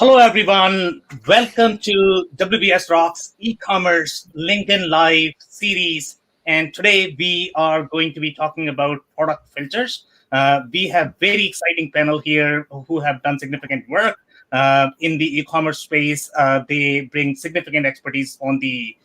Hello, everyone. Welcome to WBS Rocks e-commerce LinkedIn Live series. And today we are going to be talking about product filters. We have very exciting panel here who have done significant work in the e-commerce space. They bring significant expertise on the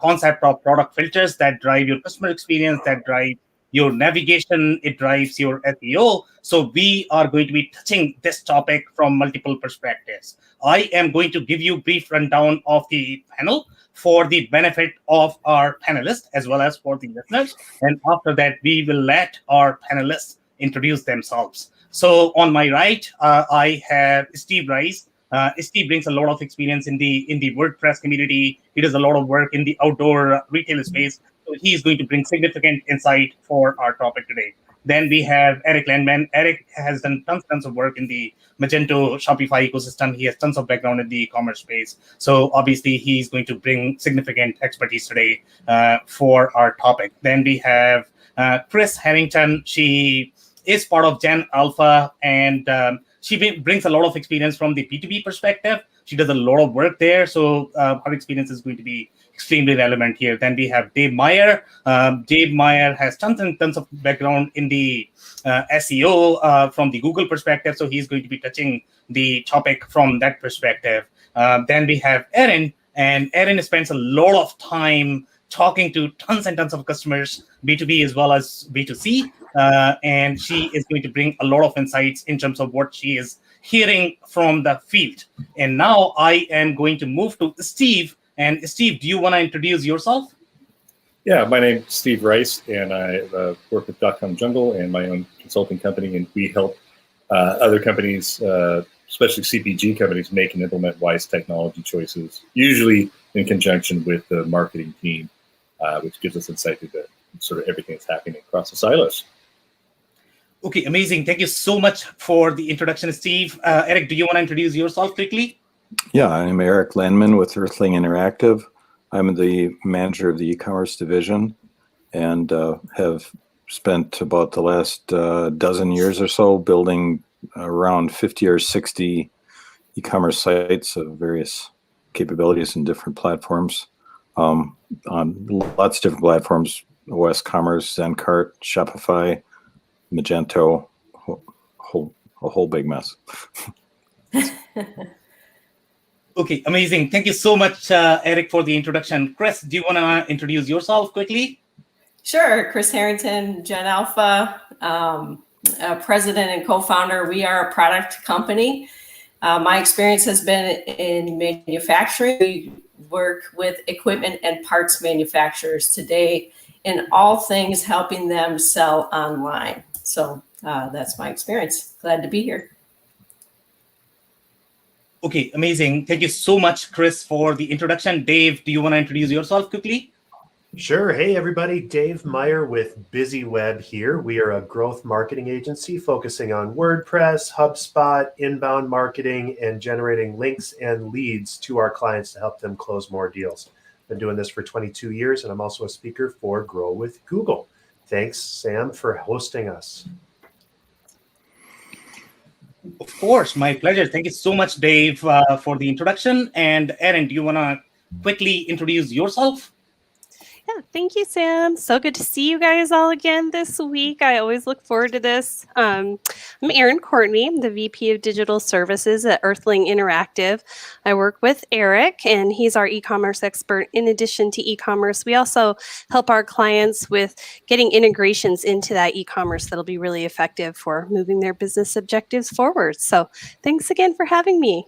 concept of product filters that drive your customer experience, that drive your navigation, it drives your SEO. So we are going to be touching this topic from multiple perspectives. I am going to give you a brief rundown of the panel for the benefit of our panelists as well as for the listeners. And after that, we will let our panelists introduce themselves. So on my right, I have Steve Rice. Steve brings a lot of experience in the WordPress community. He does a lot of work in the outdoor retail space. So he is going to bring significant insight for our topic today. Then we have Eric Landmann. Eric has done tons of work in the Magento Shopify ecosystem. He has tons of background in the e-commerce space. So obviously he's going to bring significant expertise today for our topic. Then we have Kristina Harrington. She is part of Gen Alpha, and she brings a lot of experience from the B2B perspective. She does a lot of work there. So her experience is going to be extremely relevant here. Then we have Dave Meyer. Dave Meyer has tons and tons of background in the SEO from the Google perspective. So he's going to be touching the topic from that perspective. Then we have Erin, and Erin spends a lot of time talking to tons and tons of customers, B2B as well as B2C. And she is going to bring a lot of insights in terms of what she is hearing from the field. And now I am going to move to Steve. And Steve, do you want to introduce yourself? Yeah, my name is Steve Rice, and I work with .com Jungle and my own consulting company, and we help other companies, especially CPG companies, make and implement wise technology choices, usually in conjunction with the marketing team, which gives us insight into sort of everything that's happening across the silos. Okay, amazing. Thank you so much for the introduction, Steve. Eric, do you want to introduce yourself quickly? Yeah, I'm Eric Landmann with Earthling Interactive. I'm the manager of the e-commerce division and have spent about the last dozen years or so building around 50 or 60 e-commerce sites of various capabilities and different platforms on lots of different platforms: OS Commerce, Zencart, Shopify, Magento, a whole big mess. Okay, amazing. Thank you so much, Eric, for the introduction. Chris, do you want to introduce yourself quickly? Sure. Kristina Harrington, Gen Alpha, president and co-founder. We are a product company. My experience has been in manufacturing. We work with equipment and parts manufacturers today in all things helping them sell online. So that's my experience. Glad to be here. Okay, amazing. Thank you so much, Chris, for the introduction. Dave, do you want to introduce yourself quickly? Sure. Hey, everybody. Dave Meyer with BusyWeb here. We are a growth marketing agency focusing on WordPress, HubSpot, inbound marketing, and generating links and leads to our clients to help them close more deals. Been doing this for 22 years, and I'm also a speaker for Grow with Google. Thanks, Sam, for hosting us. Of course, my pleasure. Thank you so much, Dave, for the introduction. And Erin, do you want to quickly introduce yourself? Yeah, thank you, Sam. So good to see you guys all again this week. I always look forward to this. I'm Erin Courtenay. I'm the VP of Digital Services at Earthling Interactive. I work with Eric, and he's our e-commerce expert. In addition to e-commerce, we also help our clients with getting integrations into that e-commerce that'll be really effective for moving their business objectives forward. So thanks again for having me.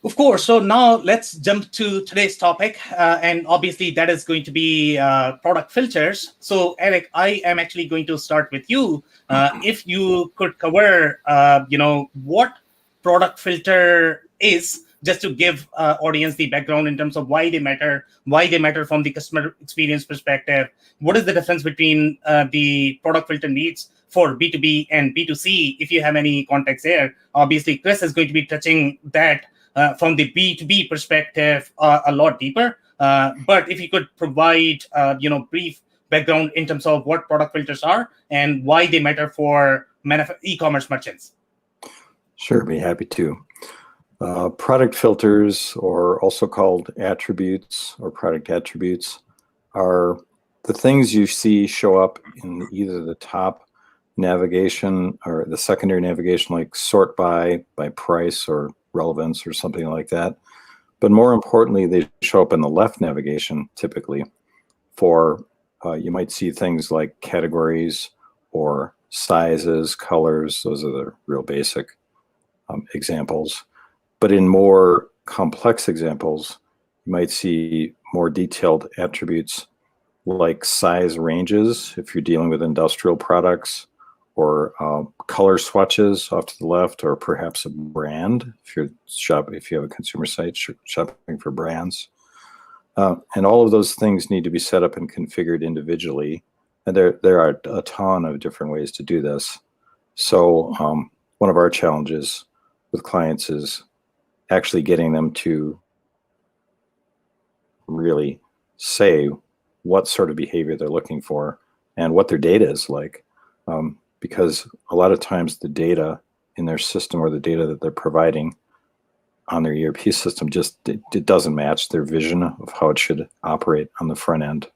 Of course. So now let's jump to today's topic. And obviously that is going to be product filters. So Eric, I am actually going to start with you. If you could cover, what product filter is, just to give audience the background in terms of why they matter from the customer experience perspective. What is the difference between the product filter needs for B2B and B2C? If you have any context there, obviously Chris is going to be touching that from the B2B perspective a lot deeper. But if you could provide, brief background in terms of what product filters are and why they matter for e-commerce merchants. Sure, be happy to. Product filters, or also called attributes or product attributes, are the things you see show up in either the top navigation or the secondary navigation, like sort by price or relevance or something like that. But more importantly, they show up in the left navigation typically for, you might see things like categories or sizes, colors. Those are the real basic examples. But in more complex examples, you might see more detailed attributes like size ranges if you're dealing with industrial products, or color swatches off to the left, or perhaps a brand if you have a consumer site shopping for brands. And all of those things need to be set up and configured individually. And there are a ton of different ways to do this. So one of our challenges with clients is actually getting them to really say what sort of behavior they're looking for and what their data is like. Because a lot of times the data in their system, or the data that they're providing on their ERP system, it doesn't match their vision of how it should operate on the front end.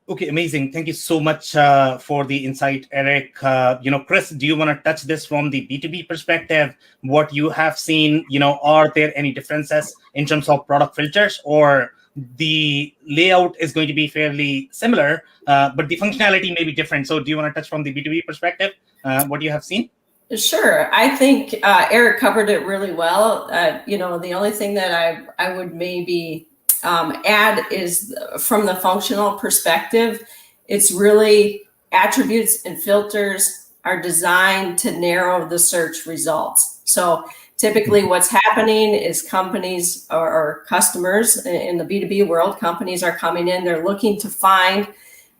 Okay, amazing. Thank you so much for the insight, Eric. Chris, do you want to touch this from the B2B perspective? What you have seen, are there any differences in terms of product filters, or the layout is going to be fairly similar, but the functionality may be different? So do you want to touch from the B2B perspective, what you have seen? Sure. I think Eric covered it really well. The only thing that I would maybe add is, from the functional perspective, it's really attributes and filters are designed to narrow the search results. So typically what's happening is companies or customers in the B2B world, companies are coming in, they're looking to find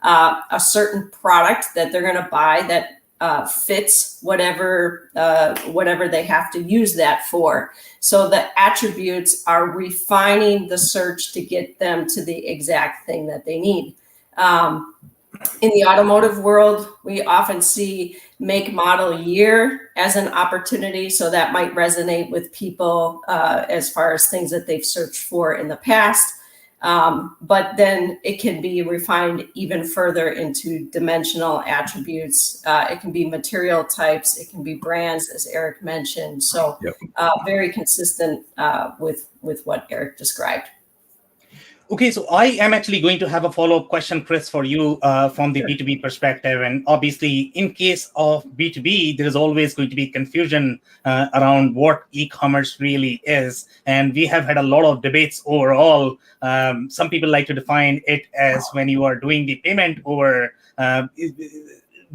a certain product that they're going to buy that fits whatever they have to use that for. So the attributes are refining the search to get them to the exact thing that they need. In the automotive world, we often see make, model, year as an opportunity. So that might resonate with people as far as things that they've searched for in the past. But then it can be refined even further into dimensional attributes. It can be material types. It can be brands, as Eric mentioned. So very consistent with what Eric described. Okay, so I am actually going to have a follow-up question, Chris, for you from the B2B perspective. And obviously, in case of B2B, there is always going to be confusion around what e-commerce really is. And we have had a lot of debates overall. Some people like to define it as when you are doing the payment over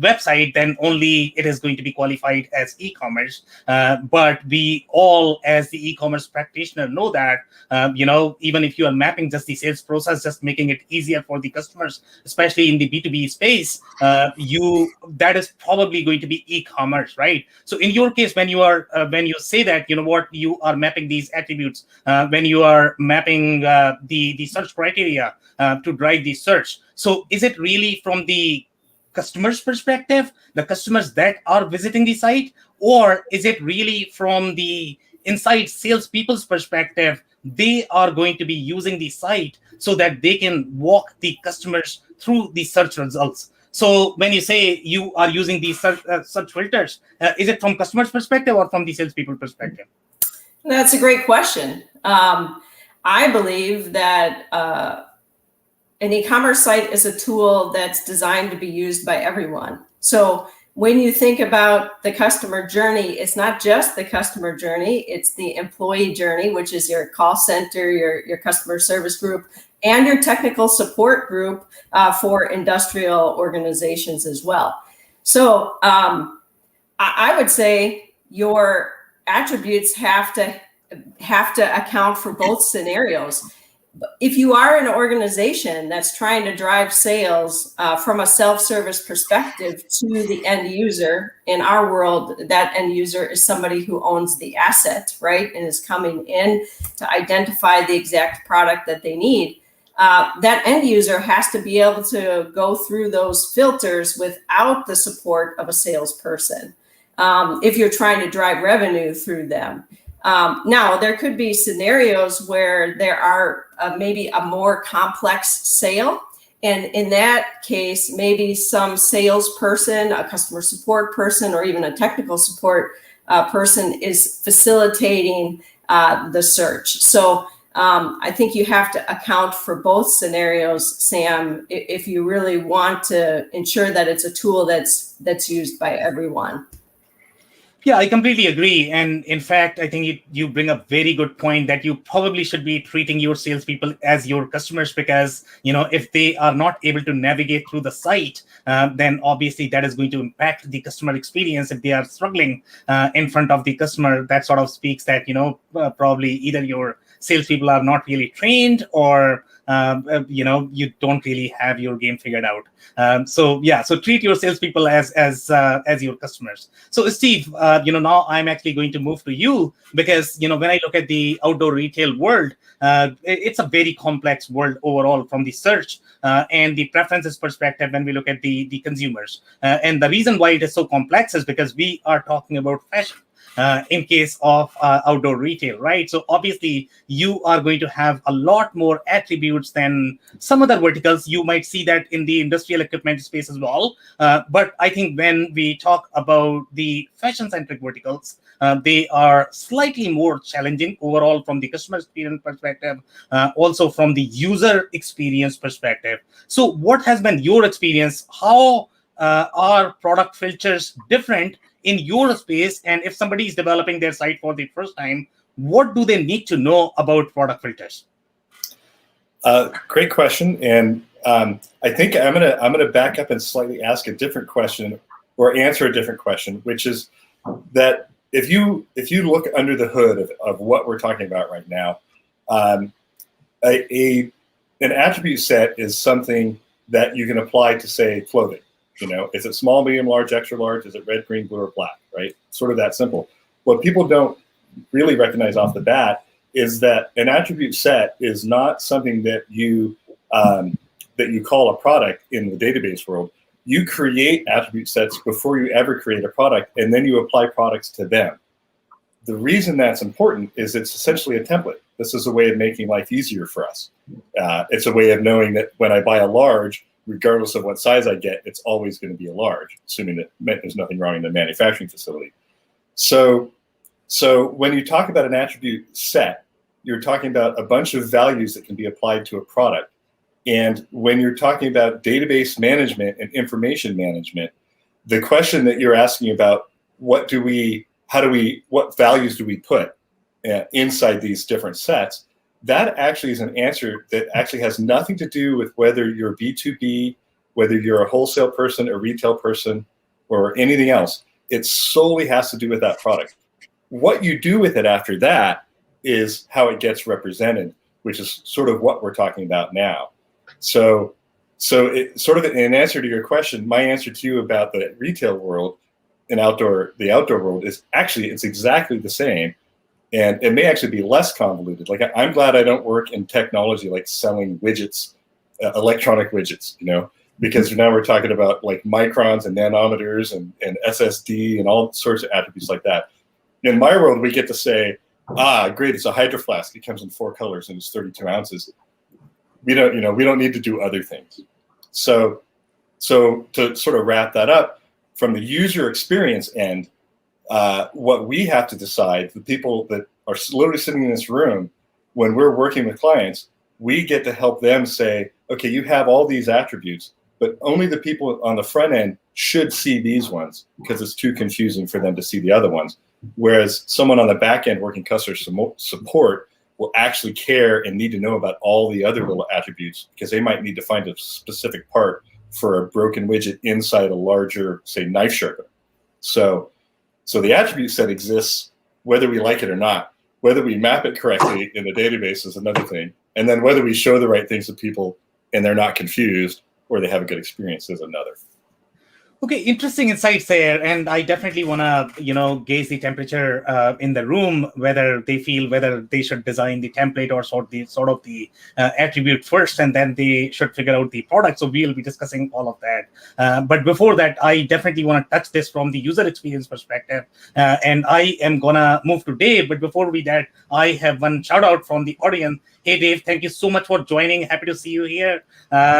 website, then only it is going to be qualified as e-commerce. But we all, as the e-commerce practitioner, know that, even if you are mapping just the sales process, just making it easier for the customers, especially in the B2B space, that is probably going to be e-commerce, right? So in your case, when you say that, you are mapping these attributes, when you are mapping the search criteria to drive the search. So is it really from the customer's perspective, the customers that are visiting the site, or is it really from the inside salespeople's perspective? They are going to be using the site so that they can walk the customers through the search results. So when you say you are using these search filters, is it from customer's perspective or from the salespeople perspective? That's a great question. I believe that an e-commerce site is a tool that's designed to be used by everyone. So when you think about the customer journey, it's not just the customer journey, it's the employee journey, which is your call center, your customer service group, and your technical support group for industrial organizations as well. So I would say your attributes have to account for both scenarios. If you are an organization that's trying to drive sales from a self-service perspective to the end user, in our world, that end user is somebody who owns the asset, right? And is coming in to identify the exact product that they need. that end user has to be able to go through those filters without the support of a salesperson if you're trying to drive revenue through them. Now, there could be scenarios where there are maybe a more complex sale. And in that case, maybe some salesperson, a customer support person, or even a technical support person is facilitating the search. So I think you have to account for both scenarios, Sam, if you really want to ensure that it's a tool that's used by everyone. Yeah, I completely agree. And in fact, I think you bring a very good point that you probably should be treating your salespeople as your customers, because, if they are not able to navigate through the site, then obviously that is going to impact the customer experience. If they are struggling in front of the customer, that sort of speaks that, probably either your salespeople are not really trained, or you don't really have your game figured out. So treat your salespeople as your customers. So Steve, now I'm actually going to move to you, because when I look at the outdoor retail world, it's a very complex world overall from the search and the preferences perspective when we look at the consumers. And the reason why it is so complex is because we are talking about fashion. In case of outdoor retail, right? So obviously you are going to have a lot more attributes than some other verticals. You might see that in the industrial equipment space as well. But I think when we talk about the fashion-centric verticals, they are slightly more challenging overall from the customer experience perspective, also from the user experience perspective. So what has been your experience? How are product filters different in your space? And if somebody is developing their site for the first time, what do they need to know about product filters? Great question. And I think I'm gonna back up and slightly ask a different question, or answer a different question, which is that if you look under the hood of what we're talking about right now, an attribute set is something that you can apply to, say, clothing. Is it small, medium, large, extra large? Is it red, green, blue, or black, right? Sort of that simple. What people don't really recognize off the bat is that an attribute set is not something that you call a product in the database world. You create attribute sets before you ever create a product, and then you apply products to them. The reason that's important is it's essentially a template. This is a way of making life easier for us. It's a way of knowing that when I buy a large, regardless of what size I get, it's always going to be a large, assuming that there's nothing wrong in the manufacturing facility. So when you talk about an attribute set, you're talking about a bunch of values that can be applied to a product. And when you're talking about database management and information management, the question that you're asking about, what values do we put inside these different sets, that actually is an answer that actually has nothing to do with whether you're B2B, whether you're a wholesale person, a retail person, or anything else. It solely has to do with that product. What you do with it after that is how it gets represented, which is sort of what we're talking about now. So it sort of, in answer to your question, my answer to you about the retail world and the outdoor world is actually, it's exactly the same. And it may actually be less convoluted. Like, I'm glad I don't work in technology, like selling widgets, electronic widgets, because now we're talking about like microns and nanometers and SSD and all sorts of attributes like that. In my world, we get to say, great, it's a Hydro Flask. It comes in 4 colors and it's 32 ounces. We don't need to do other things. So to sort of wrap that up, from the user experience end, what we have to decide, the people that are literally sitting in this room, when we're working with clients, we get to help them say, okay, you have all these attributes, but only the people on the front end should see these ones, because it's too confusing for them to see the other ones. Whereas someone on the back end working customer support will actually care and need to know about all the other little attributes, because they might need to find a specific part for a broken widget inside a larger, say, knife sharpener. So the attribute set exists whether we like it or not. Whether we map it correctly in the database is another thing. And then whether we show the right things to people and they're not confused or they have a good experience is another. Okay, interesting insights there, and I definitely want to, gauge the temperature in the room, whether they should design the template or sort of the attribute first, and then they should figure out the product. So we'll be discussing all of that. But before that, I definitely want to touch this from the user experience perspective, and I am gonna move to Dave. But before we that, I have one shout out from the audience. Hey, Dave, thank you so much for joining. Happy to see you here.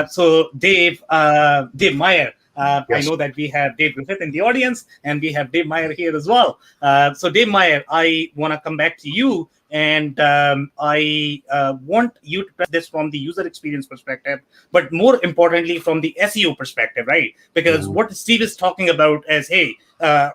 So Dave Meyer. Yes. I know that we have Dave Griffith in the audience, and we have Dave Meyer here as well. So Dave Meyer, I want to come back to you, and I want you to touch this from the user experience perspective, but more importantly from the SEO perspective, right? Because what Steve is talking about is, hey,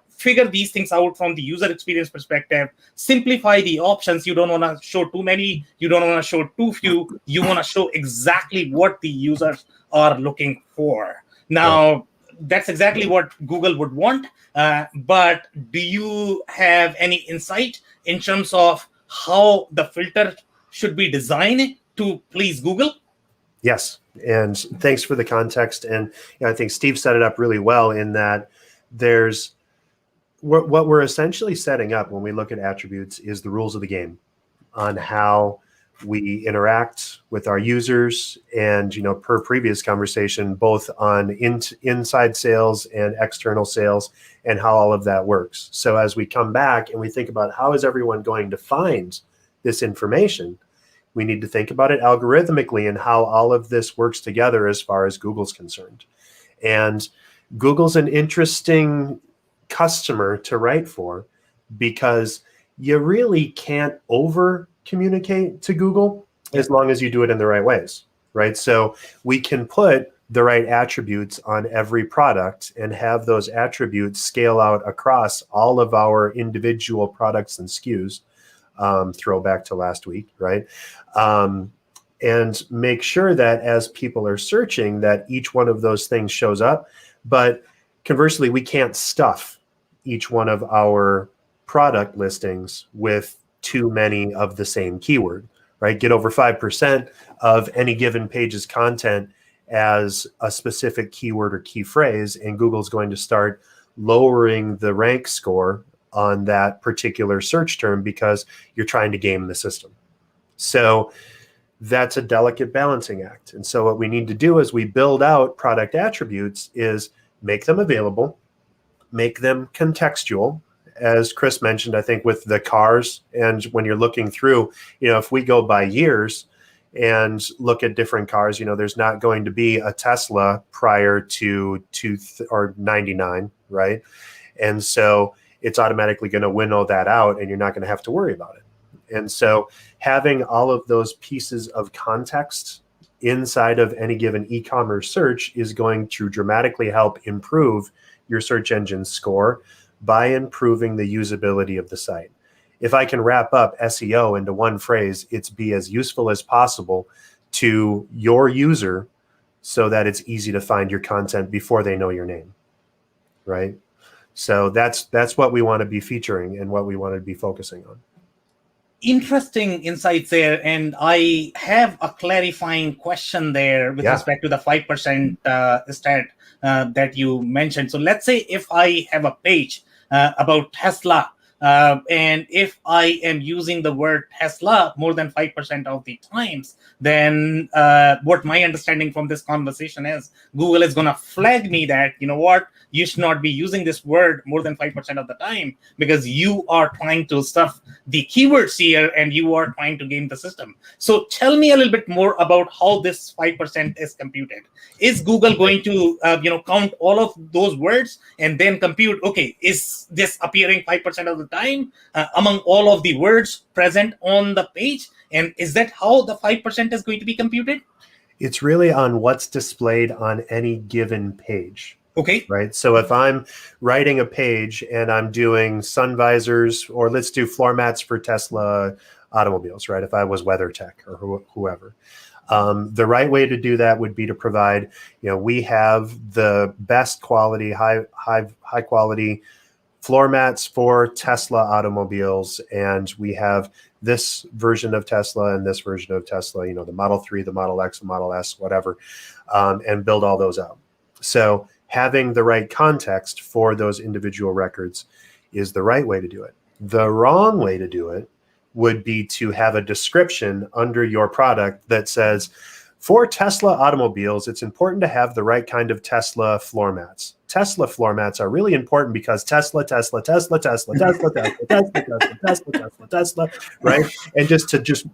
figure these things out from the user experience perspective, simplify the options. You don't want to show too many, you don't want to show too few, you want to show exactly what the users are looking for. Now, that's exactly what Google would want. But do you have any insight in terms of how the filter should be designed to please Google? Yes. And thanks for the context. And I think Steve set it up really well in that there's what we're essentially setting up when we look at attributes is the rules of the game on how we interact with our users, and per previous conversation, both on inside sales and external sales, and how all of that works. So as we come back and we think about how is everyone going to find this information, we need to think about it algorithmically and how all of this works together as far as Google's concerned. And Google's an interesting customer to write for, because you really can't over communicate to Google as long as you do it in the right ways, right? So we can put the right attributes on every product and have those attributes scale out across all of our individual products and SKUs, throwback to last week, right? And make sure that as people are searching, that each one of those things shows up. But conversely, we can't stuff each one of our product listings with too many of the same keyword, right? Get over 5% of any given page's content as a specific keyword or key phrase, and Google's going to start lowering the rank score on that particular search term because you're trying to game the system. So that's a delicate balancing act. And so what we need to do as we build out product attributes is make them available, make them contextual. As Chris mentioned, I think with the cars, and when you're looking through, if we go by years and look at different cars, there's not going to be a Tesla prior to 99, right? And so it's automatically going to winnow that out, and you're not going to have to worry about it. And so having all of those pieces of context inside of any given e-commerce search is going to dramatically help improve your search engine score by improving the usability of the site. If I can wrap up SEO into one phrase, it's be as useful as possible to your user so that it's easy to find your content before they know your name, right? So that's what we want to be featuring and what we want to be focusing on. Interesting insights there, and I have a clarifying question there with respect to the 5% stat that you mentioned. So let's say if I have a page about Tesla, and if I am using the word Tesla more than 5% of the times, then what my understanding from this conversation is, Google is going to flag me that, you should not be using this word more than 5% of the time because you are trying to stuff the keywords here and you are trying to game the system. So tell me a little bit more about how this 5% is computed. Is Google going to, count all of those words and then compute, okay, is this appearing 5% of the time among all of the words present on the page? And is that how the 5% is going to be computed? It's really on what's displayed on any given page. Okay. Right. So if I'm writing a page and I'm doing sun visors, or let's do floor mats for Tesla automobiles, right? If I was WeatherTech or whoever, the right way to do that would be to provide, we have the best quality, high quality floor mats for Tesla automobiles, and we have this version of Tesla and this version of Tesla, the Model 3, the Model X, the Model S, whatever, and build all those out. So having the right context for those individual records is the right way to do it. The wrong way to do it would be to have a description under your product that says, for Tesla automobiles, it's important to have the right kind of Tesla floor mats. Tesla floor mats are really important because Tesla, right? And just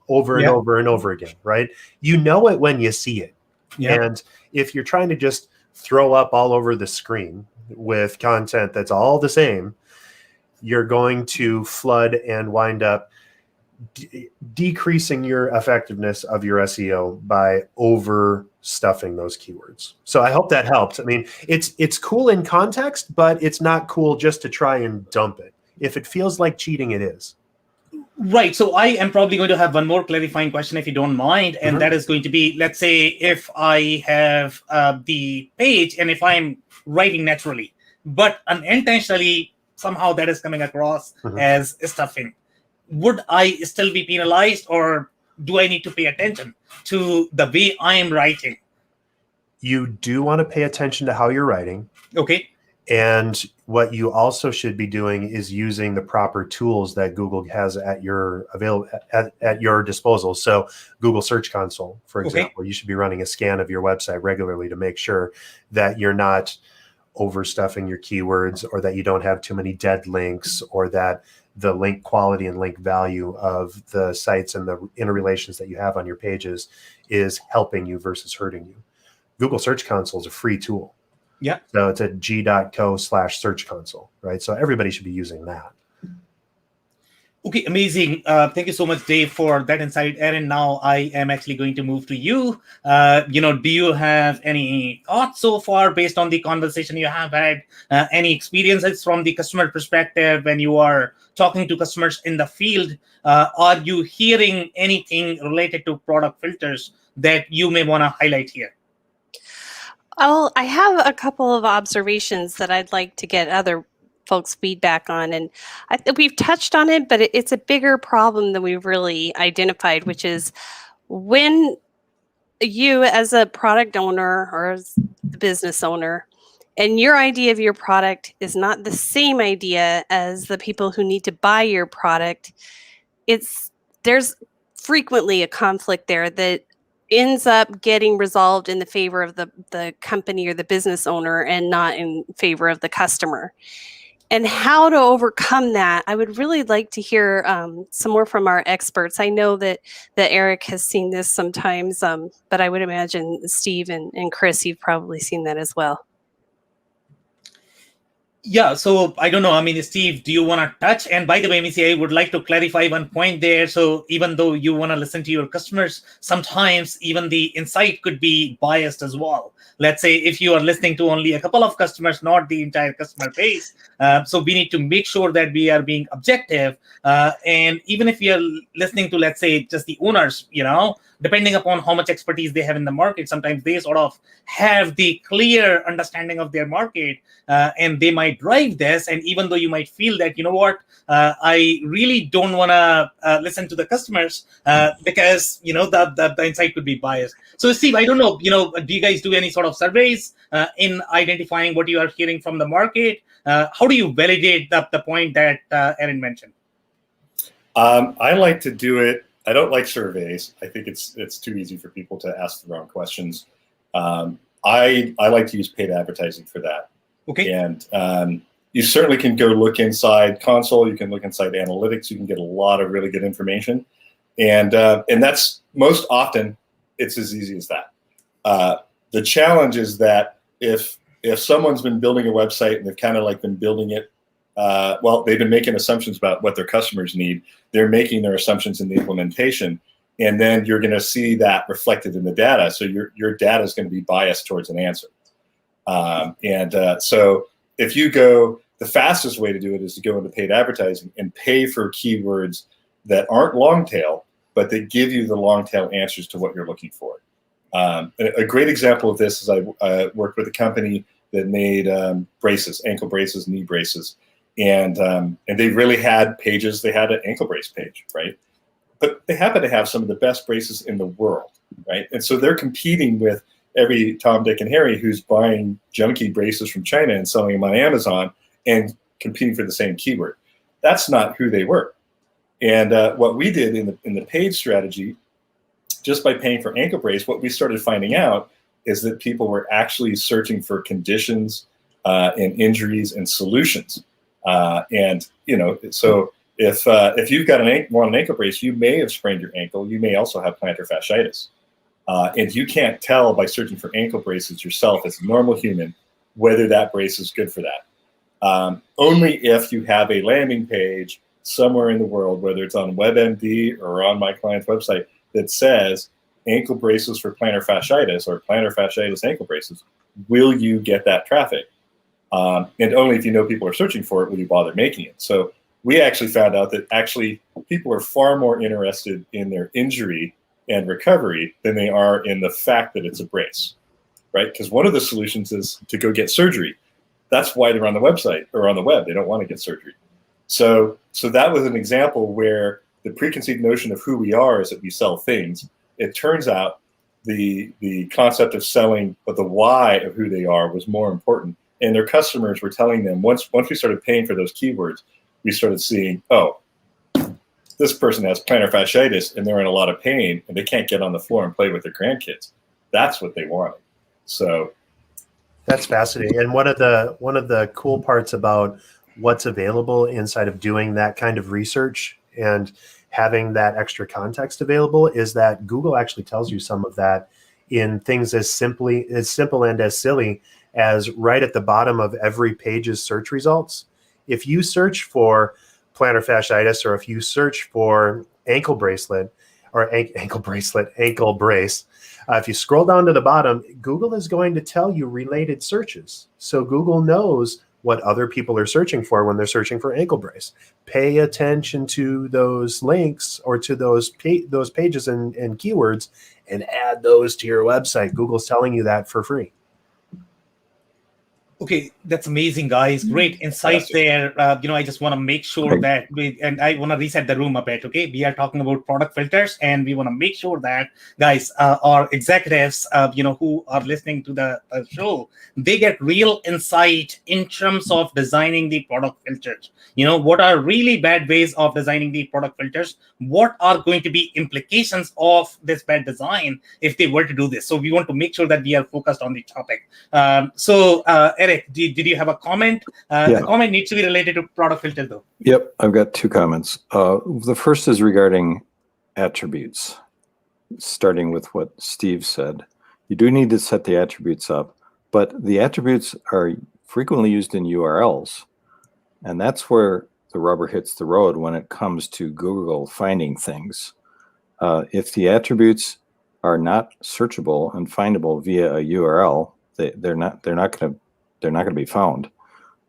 over and over and over again, right? You know it when you see it. Yeah. And if you're trying to just throw up all over the screen with content that's all the same, you're going to flood and wind up decreasing your effectiveness of your SEO by overstuffing those keywords. So I hope that helps. I mean, it's cool in context, but it's not cool just to try and dump it. If it feels like cheating, it is. Right. So I am probably going to have one more clarifying question, if you don't mind. And that is going to be, let's say if I have the page and if I'm writing naturally, but unintentionally, somehow that is coming across as stuffing. Would I still be penalized, or do I need to pay attention to the way I am writing? You do want to pay attention to how you're writing. Okay. And what you also should be doing is using the proper tools that Google has at your at your disposal. So Google Search Console, for example, you should be running a scan of your website regularly to make sure that you're not overstuffing your keywords, or that you don't have too many dead links, or that the link quality and link value of the sites and the interrelations that you have on your pages is helping you versus hurting you. Google Search Console is a free tool. Yeah. So it's at g.co/search console, right? So everybody should be using that. Okay, amazing. Thank you so much, Dave, for that insight. Erin, now I am actually going to move to you. Do you have any thoughts so far based on the conversation you have had? Any experiences from the customer perspective when you are talking to customers in the field? Are you hearing anything related to product filters that you may want to highlight here? Well, I have a couple of observations that I'd like to get other folks' feedback on, and we've touched on it, but it's a bigger problem than we've really identified, which is when you, as a product owner or as the business owner, and your idea of your product is not the same idea as the people who need to buy your product, there's frequently a conflict there that ends up getting resolved in the favor of the company or the business owner and not in favor of the customer. And how to overcome that, I would really like to hear some more from our experts. I know that Eric has seen this sometimes, but I would imagine Steve and Chris, you've probably seen that as well. Yeah, so I don't know. I mean, Steve, do you want to touch? And by the way, Missy, I would like to clarify one point there. So even though you want to listen to your customers, sometimes even the insight could be biased as well. Let's say if you are listening to only a couple of customers, not the entire customer base. So we need to make sure that we are being objective. And even if we are listening to, let's say, just the owners, depending upon how much expertise they have in the market, sometimes they sort of have the clear understanding of their market, and they might drive this. And even though you might feel that, I really don't want to listen to the customers because, the insight could be biased. So Steve, I don't know, do you guys do any sort of surveys in identifying what you are hearing from the market? How do you validate the point that Erin mentioned? I like to do it. I don't like surveys. I think it's too easy for people to ask the wrong questions. I like to use paid advertising for that. Okay. And you certainly can go look inside console. You can look inside analytics. You can get a lot of really good information. And that's most often it's as easy as that. The challenge is that if someone's been building a website and they've kind of been building it, they've been making assumptions about what their customers need. They're making their assumptions in the implementation, and then you're going to see that reflected in the data. So your data is going to be biased towards an answer. So if you go, the fastest way to do it is to go into paid advertising and pay for keywords that aren't long tail, but they give you the long tail answers to what you're looking for. A great example of this is I worked with a company that made braces, ankle braces, knee braces. And they really had pages. They had an ankle brace page, right? But they happen to have some of the best braces in the world, right? And so they're competing with every Tom, Dick, and Harry who's buying junky braces from China and selling them on Amazon and competing for the same keyword. That's not who they were. And what we did in the paid strategy, just by paying for ankle brace, what we started finding out is that people were actually searching for conditions and injuries and solutions. And so if you've got an ankle brace, you may have sprained your ankle. You may also have plantar fasciitis. And you can't tell by searching for ankle braces yourself as a normal human whether that brace is good for that. Only if you have a landing page somewhere in the world, whether it's on WebMD or on my client's website, that says ankle braces for plantar fasciitis or plantar fasciitis ankle braces, will you get that traffic? And only if you know people are searching for it will you bother making it. So we actually found out that actually people are far more interested in their injury and recovery than they are in the fact that it's a brace, right? Because one of the solutions is to go get surgery. That's why they're on the website or on the web. They don't want to get surgery. So that was an example where the preconceived notion of who we are is that we sell things. It turns out the concept of selling, but the why of who they are was more important. And their customers were telling them, once we started paying for those keywords, we started seeing, oh, this person has plantar fasciitis and they're in a lot of pain and they can't get on the floor and play with their grandkids. That's what they wanted. So that's fascinating. And one of the cool parts about what's available inside of doing that kind of research and having that extra context available is that Google actually tells you some of that in things as simple and as silly as right at the bottom of every page's search results. If you search for plantar fasciitis, or if you search for ankle bracelet or ankle brace, if you scroll down to the bottom, Google is going to tell you related searches. So Google knows what other people are searching for when they're searching for ankle brace. Pay attention to those links or to those pages and keywords and add those to your website. Google's telling you that for free. Okay, that's amazing, guys. Great insights there. I just want to make sure that I want to reset the room a bit. Okay, we are talking about product filters, and we want to make sure that guys, our executives, who are listening to the show, they get real insight in terms of designing the product filters. What are really bad ways of designing the product filters? What are going to be implications of this bad design if they were to do this? So we want to make sure that we are focused on the topic. Eric, did you have a comment? Yeah. The comment needs to be related to product filter, though. Yep, I've got two comments. The first is regarding attributes, starting with what Steve said. You do need to set the attributes up, but the attributes are frequently used in URLs, and that's where the rubber hits the road when it comes to Google finding things. If the attributes are not searchable and findable via a URL, they're not going to be found.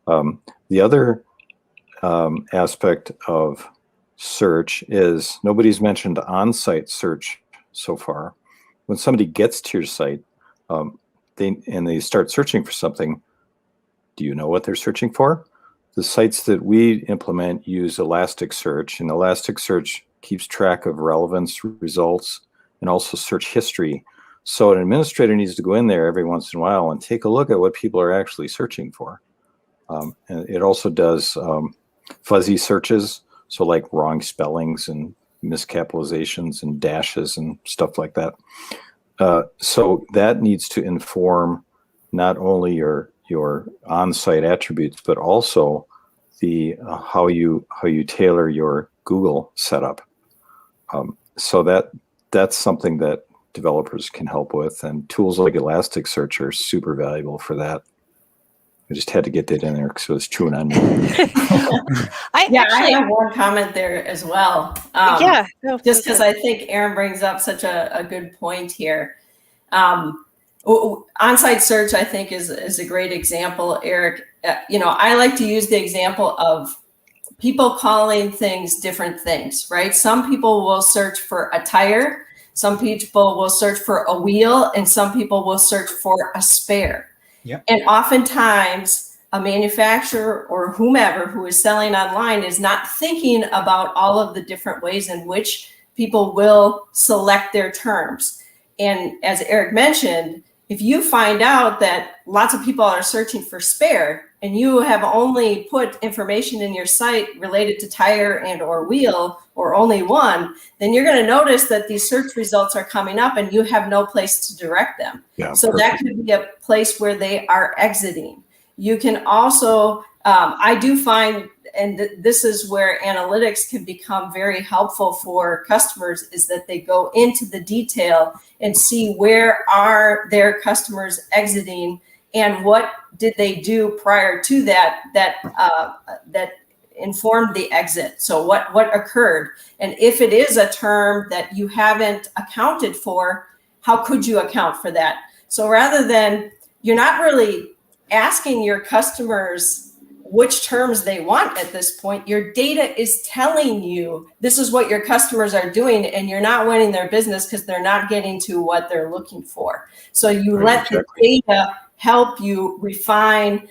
The other aspect of search is nobody's mentioned on-site search so far. When somebody gets to your site, they start searching for something, do you know what they're searching for? The sites that we implement use Elasticsearch, and Elasticsearch keeps track of relevance results and also search history. So an administrator needs to go in there every once in a while and take a look at what people are actually searching for. And it also does fuzzy searches, so like wrong spellings and miscapitalizations and dashes and stuff like that. So that needs to inform not only your on-site attributes, but also the how you tailor your Google setup. So that's something that developers can help with, and tools like Elasticsearch are super valuable for that. I just had to get that in there because it was chewing on me. I have one comment there as well. Just because I think Erin brings up such a good point here. On-site search, I think, is a great example, Eric. I like to use the example of people calling things different things, right? Some people will search for a tire, some people will search for a wheel, and some people will search for a spare. Yep. And oftentimes, a manufacturer or whomever who is selling online is not thinking about all of the different ways in which people will select their terms. And as Eric mentioned, if you find out that lots of people are searching for spare and you have only put information in your site related to tire and or wheel or only one, then you're going to notice that these search results are coming up and you have no place to direct them. Yeah, so perfect. that could be a place where they are exiting. You can also, I do find, and this is where analytics can become very helpful for customers, is that they go into the detail and see where are their customers exiting and what did they do prior to that informed the exit. So what occurred? And if it is a term that you haven't accounted for, how could you account for that? So rather than, you're not really asking your customers which terms they want at this point, your data is telling you this is what your customers are doing, and you're not winning their business because they're not getting to what they're looking for. So you let the data help you refine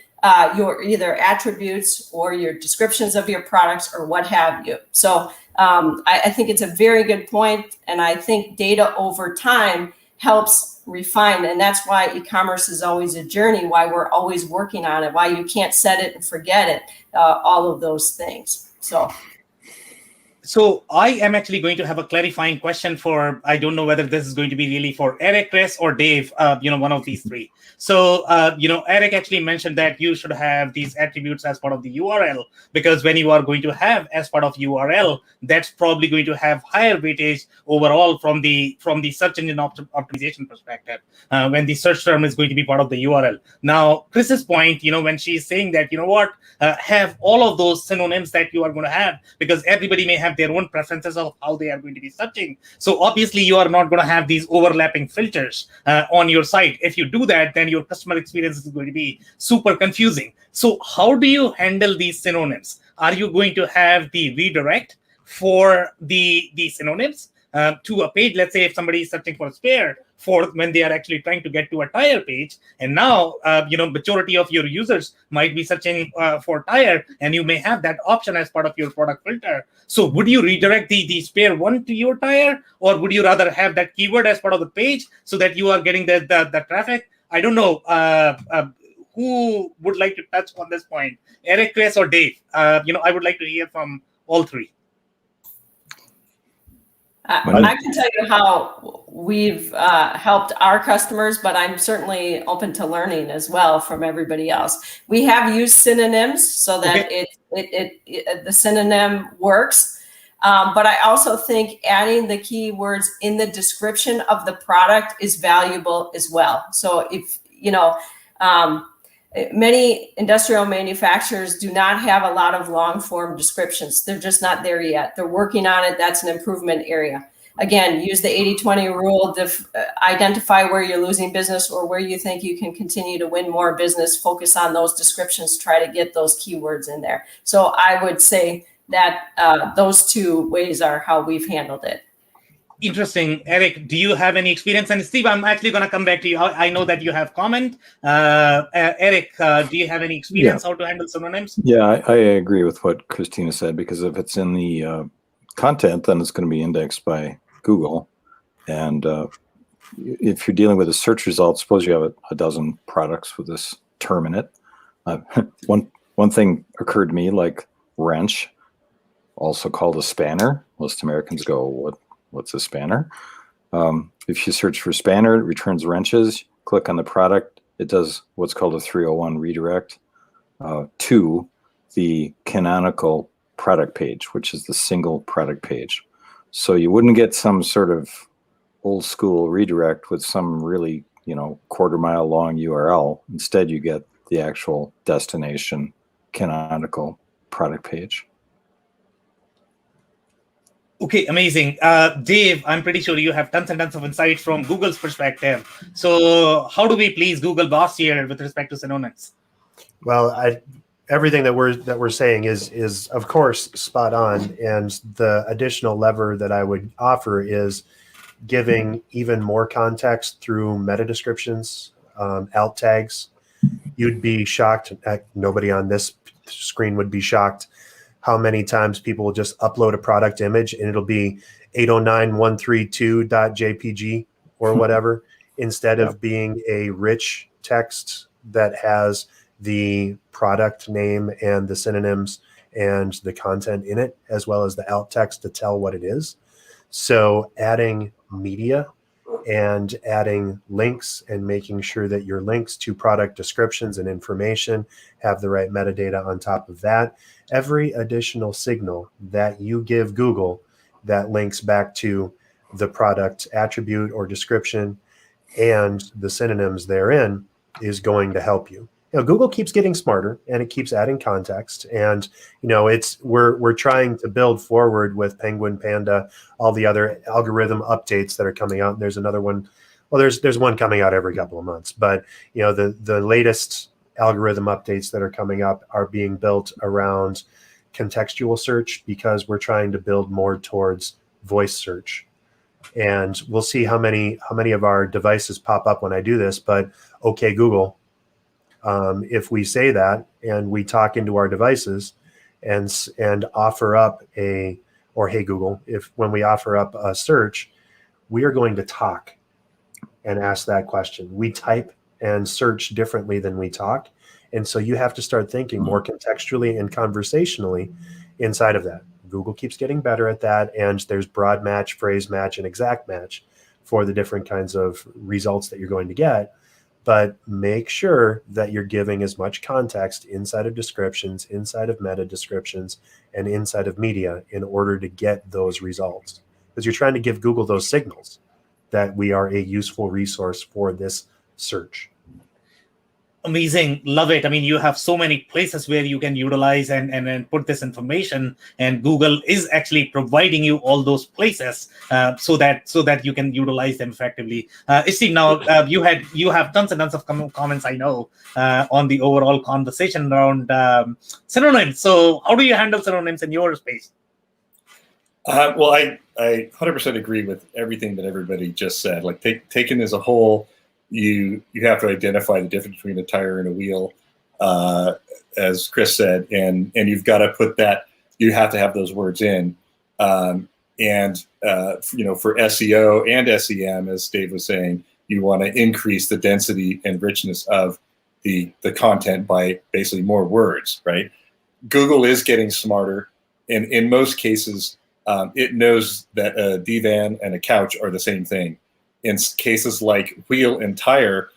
your either attributes or your descriptions of your products or what have you. So I think it's a very good point, and I think data over time helps refine, and that's why e-commerce is always a journey, why we're always working on it, why you can't set it and forget it, all of those things. So I am actually going to have a clarifying question for, I don't know whether this is going to be really for Eric, Chris, or Dave, one of these three. So, Eric actually mentioned that you should have these attributes as part of the URL, because when you are going to have as part of URL, that's probably going to have higher weightage overall from the search engine optimization perspective, when the search term is going to be part of the URL. Now, Chris's point, when she's saying that, have all of those synonyms that you are going to have, because everybody may have their own preferences of how they are going to be searching. So obviously you are not going to have these overlapping filters on your site. If you do that, then your customer experience is going to be super confusing. So how do you handle these synonyms? Are you going to have the redirect for the synonyms to a page? Let's say if somebody is searching for a spare for when they are actually trying to get to a tire page, and now majority of your users might be searching for tire, and you may have that option as part of your product filter. So would you redirect the spare one to your tire, or would you rather have that keyword as part of the page so that you are getting the traffic? I don't know who would like to touch on this point, Eric, Chris, or Dave. I would like to hear from all three. I can tell you how we've helped our customers, but I'm certainly open to learning as well from everybody else. We have used synonyms so that the synonym works. But I also think adding the keywords in the description of the product is valuable as well. So if, many industrial manufacturers do not have a lot of long form descriptions. They're just not there yet. They're working on it. That's an improvement area. Again, use the 80-20 rule to identify where you're losing business or where you think you can continue to win more business. Focus on those descriptions, try to get those keywords in there. So I would say that those two ways are how we've handled it. Interesting. Eric, do you have any experience? And Steve, I'm actually going to come back to you. I know that you have comment. Eric, do you have any experience how to handle synonyms? Yeah, I agree with what Kristina said, because if it's in the content, then it's going to be indexed by Google. And if you're dealing with a search result, suppose you have a dozen products with this term in it. One thing occurred to me, like wrench, also called a spanner. Most Americans go, what's a spanner? If you search for spanner, it returns wrenches. Click on the product, it does what's called a 301 redirect to the canonical product page, which is the single product page. So you wouldn't get some sort of old school redirect with some really, quarter-mile long URL. Instead, you get the actual destination canonical product page. Okay, amazing. Dave, I'm pretty sure you have tons and tons of insights from Google's perspective. So how do we please Google boss here with respect to synonyms? Well, everything that we're saying is of course spot on, and the additional lever that I would offer is giving even more context through meta descriptions, alt tags. You'd be shocked. Nobody on this screen would be shocked how many times people will just upload a product image and it'll be 809.132.jpg or whatever. instead of being a rich text that has the product name and the synonyms and the content in it, as well as the alt text to tell what it is. So adding media and adding links and making sure that your links to product descriptions and information have the right metadata on top of that. Every additional signal that you give Google that links back to the product attribute or description and the synonyms therein is going to help you. You know, Google keeps getting smarter and it keeps adding context. And you know, we're trying to build forward with Penguin, Panda, all the other algorithm updates that are coming out. And there's another one. Well, there's one coming out every couple of months. But you know, the latest algorithm updates that are coming up are being built around contextual search because we're trying to build more towards voice search. And we'll see how many of our devices pop up when I do this. But okay, Google. If we say that and we talk into our devices and offer up or hey Google, when we offer up a search, we are going to talk and ask that question. We type and search differently than we talk. And so you have to start thinking more contextually and conversationally inside of that. Google keeps getting better at that. And there's broad match, phrase match, and exact match for the different kinds of results that you're going to get. But make sure that you're giving as much context inside of descriptions, inside of meta descriptions, and inside of media in order to get those results. Because you're trying to give Google those signals that we are a useful resource for this search. Amazing. Love it. I mean, you have so many places where you can utilize and put this information, and Google is actually providing you all those places so that you can utilize them effectively. Steve, now you have tons and tons of comments, I know, on the overall conversation around synonyms. So how do you handle synonyms in your space? Well, I 100% agree with everything that everybody just said. Like taken as a whole, you have to identify the difference between a tire and a wheel, as Chris said, and you've got to put that. You have to have those words in, and for SEO and SEM, as Dave was saying, you want to increase the density and richness of the content by basically more words, right? Google is getting smarter, and in most cases, it knows that a divan and a couch are the same thing. In cases like wheel and tire,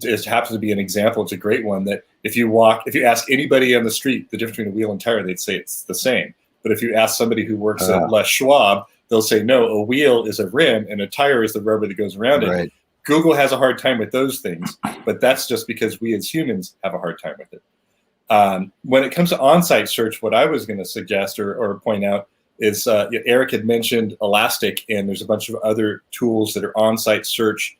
it happens to be an example. It's a great one that if you ask anybody on the street the difference between a wheel and tire, they'd say it's the same. But if you ask somebody who works at Les Schwab, they'll say, no, a wheel is a rim and a tire is the rubber that goes around it. Google has a hard time with those things, but that's just because we as humans have a hard time with it. When it comes to on-site search, what I was going to suggest or point out is Eric had mentioned Elastic, and there's a bunch of other tools that are on-site search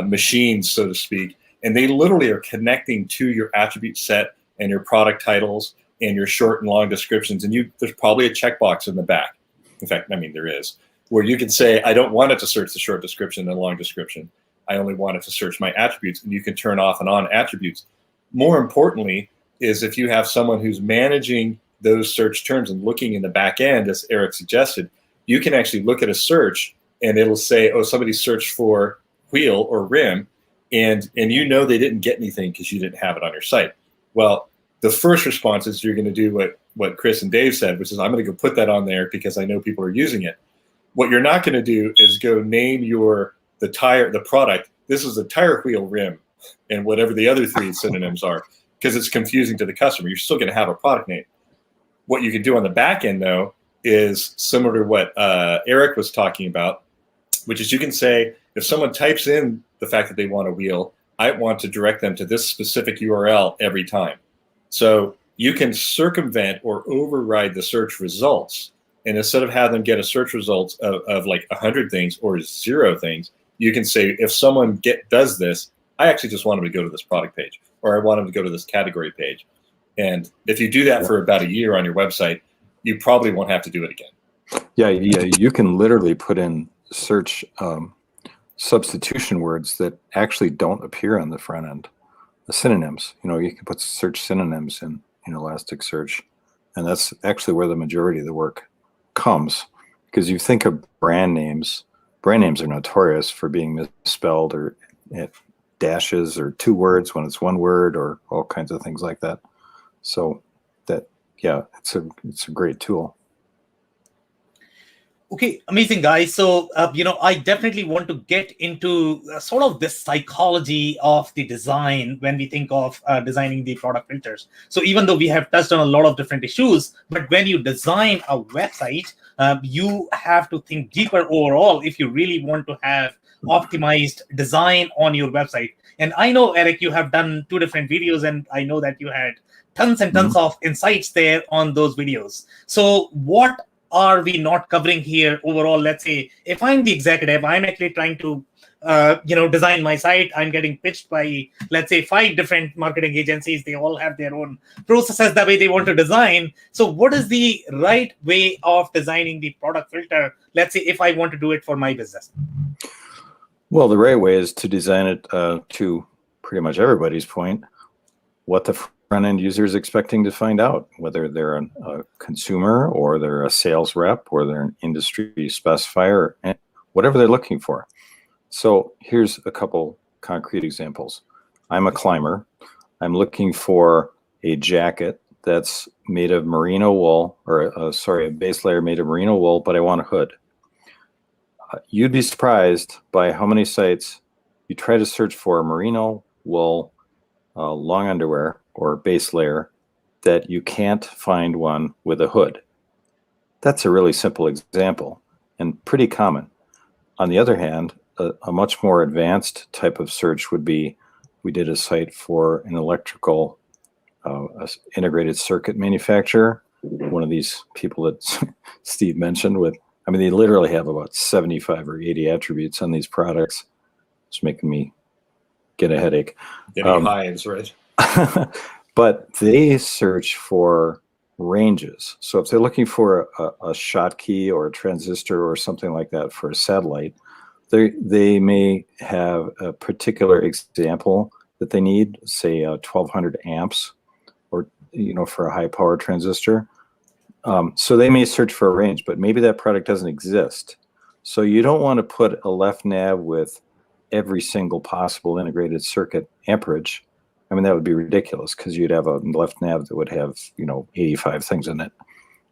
machines, so to speak, and they literally are connecting to your attribute set and your product titles and your short and long descriptions. And there's probably a checkbox in the back. In fact, I mean, there is, where you can say, I don't want it to search the short description and long description. I only want it to search my attributes, and you can turn off and on attributes. More importantly is if you have someone who's managing those search terms and looking in the back end, as Eric suggested, you can actually look at a search and it'll say, oh, somebody searched for wheel or rim, and you know they didn't get anything because you didn't have it on your site. Well, the first response is you're going to do what Chris and Dave said, which is I'm going to go put that on there because I know people are using it. What you're not going to do is go name the product. This is a tire, wheel, rim, and whatever the other three synonyms are, because it's confusing to the customer. You're still going to have a product name. What you can do on the back end, though, is similar to what Eric was talking about, which is you can say, if someone types in the fact that they want a wheel, I want to direct them to this specific URL every time. So you can circumvent or override the search results. And instead of having them get a search results of like 100 things or 0 things, you can say, if someone does this, I actually just want them to go to this product page, or I want them to go to this category page. And if you do that for about a year on your website, you probably won't have to do it again. Yeah, you can literally put in search substitution words that actually don't appear on the front end. The synonyms, you can put search synonyms in Elasticsearch, and that's actually where the majority of the work comes. Because you think of brand names are notorious for being misspelled or dashes or 2 words when it's 1 word, or all kinds of things like that. So that, yeah, it's a great tool. Okay, amazing, guys. So, I definitely want to get into sort of this psychology of the design when we think of designing the product filters. So, even though we have touched on a lot of different issues, but when you design a website, you have to think deeper overall if you really want to have optimized design on your website. And I know, Eric, you have done 2 different videos, and I know that you had tons and tons of insights there on those videos. So, what are we not covering here overall? Let's say if I'm the executive, I'm actually trying to design my site. I'm getting pitched by, let's say, 5 different marketing agencies. They all have their own processes the way they want to design. So what is the right way of designing the product filter, let's say, if I want to do it for my business? Well, the right way is to design it to pretty much everybody's point, what the front-end user is expecting to find out, whether they're a consumer or they're a sales rep or they're an industry specifier, and whatever they're looking for. So here's a couple concrete examples. I'm a climber. I'm looking for a jacket that's made of merino wool, or a base layer made of merino wool, but I want a hood. You'd be surprised by how many sites you try to search for merino wool long underwear or base layer that you can't find one with a hood. That's a really simple example and pretty common. On the other hand, a much more advanced type of search would be, we did a site for an electrical integrated circuit manufacturer, one of these people that Steve mentioned they literally have about 75 or 80 attributes on these products. It's making me get a headache. Getting hives, right? But they search for ranges. So if they're looking for a Schottky or a transistor or something like that for a satellite, they may have a particular example that they need, say 1200 amps, or for a high power transistor. So they may search for a range, but maybe that product doesn't exist. So you don't want to put a left nav with every single possible integrated circuit amperage. That would be ridiculous, because you'd have a left nav that would have 85 things in it.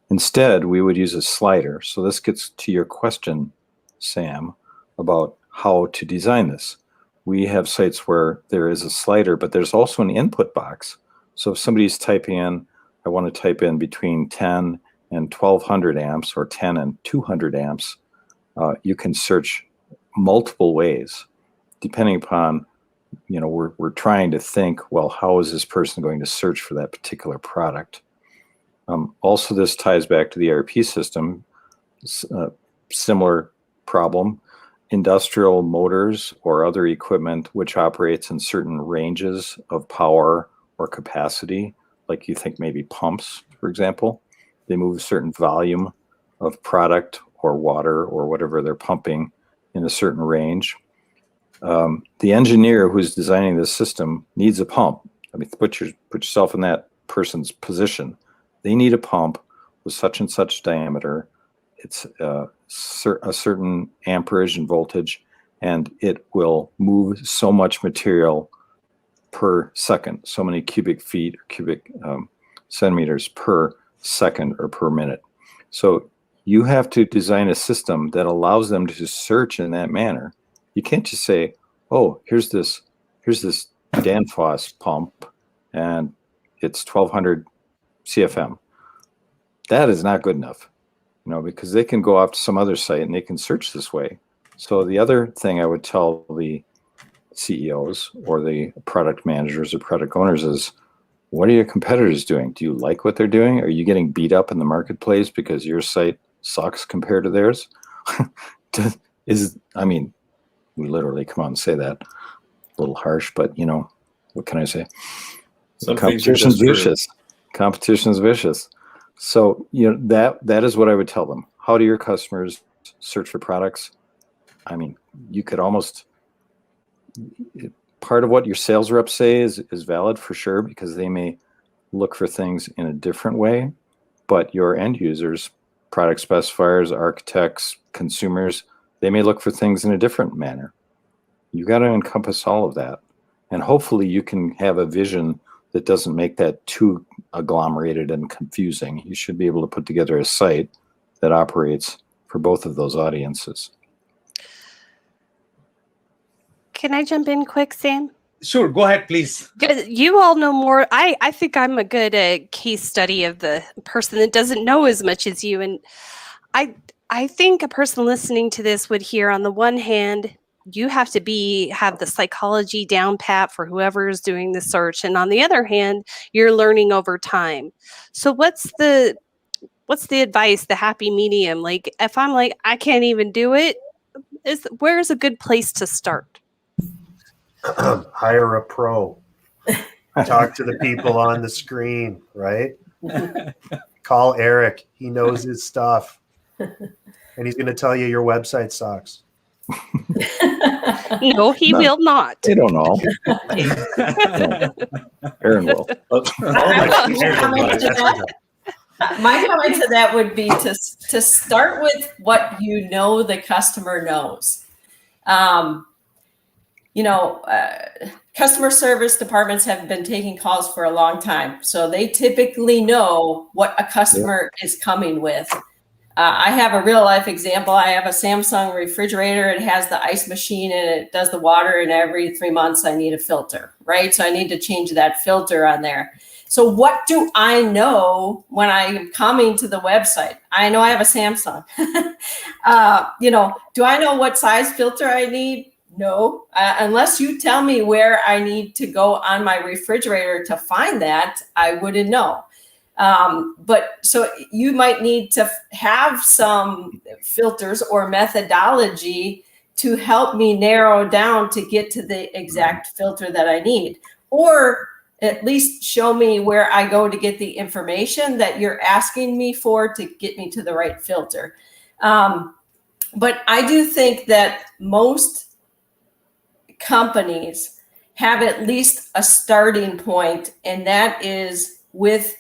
Instead, we would use a slider. So this gets to your question, Sam, about how to design this. We have sites where there is a slider, but there's also an input box. So if somebody's typing in, I want to type in between 10 and 1200 amps or 10 and 200 amps, you can search multiple ways, depending upon, we're trying to think, well, how is this person going to search for that particular product? Also, this ties back to the ERP system. Similar problem. Industrial motors or other equipment which operates in certain ranges of power or capacity, like you think maybe pumps, for example, they move a certain volume of product or water or whatever they're pumping in a certain range. The engineer who's designing this system needs a pump. Put yourself in that person's position. They need a pump with such and such diameter. It's a certain amperage and voltage, and it will move so much material per second, so many cubic feet or cubic centimeters per second or per minute. So you have to design a system that allows them to search in that manner. You can't just say, oh, here's this Danfoss pump and it's 1200 CFM. That is not good enough, because they can go off to some other site and they can search this way. So the other thing I would tell the CEOs or the product managers or product owners is, what are your competitors doing? Do you like what they're doing? Are you getting beat up in the marketplace because your site sucks compared to theirs? We literally come out and say that. A little harsh, but what can I say? Competition's vicious. Competition's vicious. So that is what I would tell them. How do your customers search for products? You could almost, part of what your sales reps say is valid for sure, because they may look for things in a different way, but your end users, product specifiers, architects, consumers, they may look for things in a different manner. You got to encompass all of that. And hopefully you can have a vision that doesn't make that too agglomerated and confusing. You should be able to put together a site that operates for both of those audiences. Can I jump in quick, Sam? Sure, go ahead, please. You all know more. I think I'm a good case study of the person that doesn't know as much as you. And I think a person listening to this would hear, on the one hand, you have to have the psychology down pat for whoever is doing the search. And on the other hand, you're learning over time. So what's the advice, the happy medium? Like, if I'm like, I can't even do it, where's a good place to start? Hire a pro. Talk to the people on the screen, right? Call Eric. He knows his stuff. And he's going to tell you your website sucks. No, he will not. They don't know. Erin will. My comment to that would be to start with what you know the customer knows. Customer service departments have been taking calls for a long time, so they typically know what a customer is coming with. I have a real life example. I have a Samsung refrigerator. It has the ice machine and it does the water, and every 3 months I need a filter, right? So I need to change that filter on there. So what do I know when I'm coming to the website? I know I have a Samsung. Do I know what size filter I need? No, unless you tell me where I need to go on my refrigerator to find that, I wouldn't know. But so you might need to have some filters or methodology to help me narrow down to get to the exact filter that I need, or at least show me where I go to get the information that you're asking me for to get me to the right filter. But I do think that most companies have at least a starting point, and that is with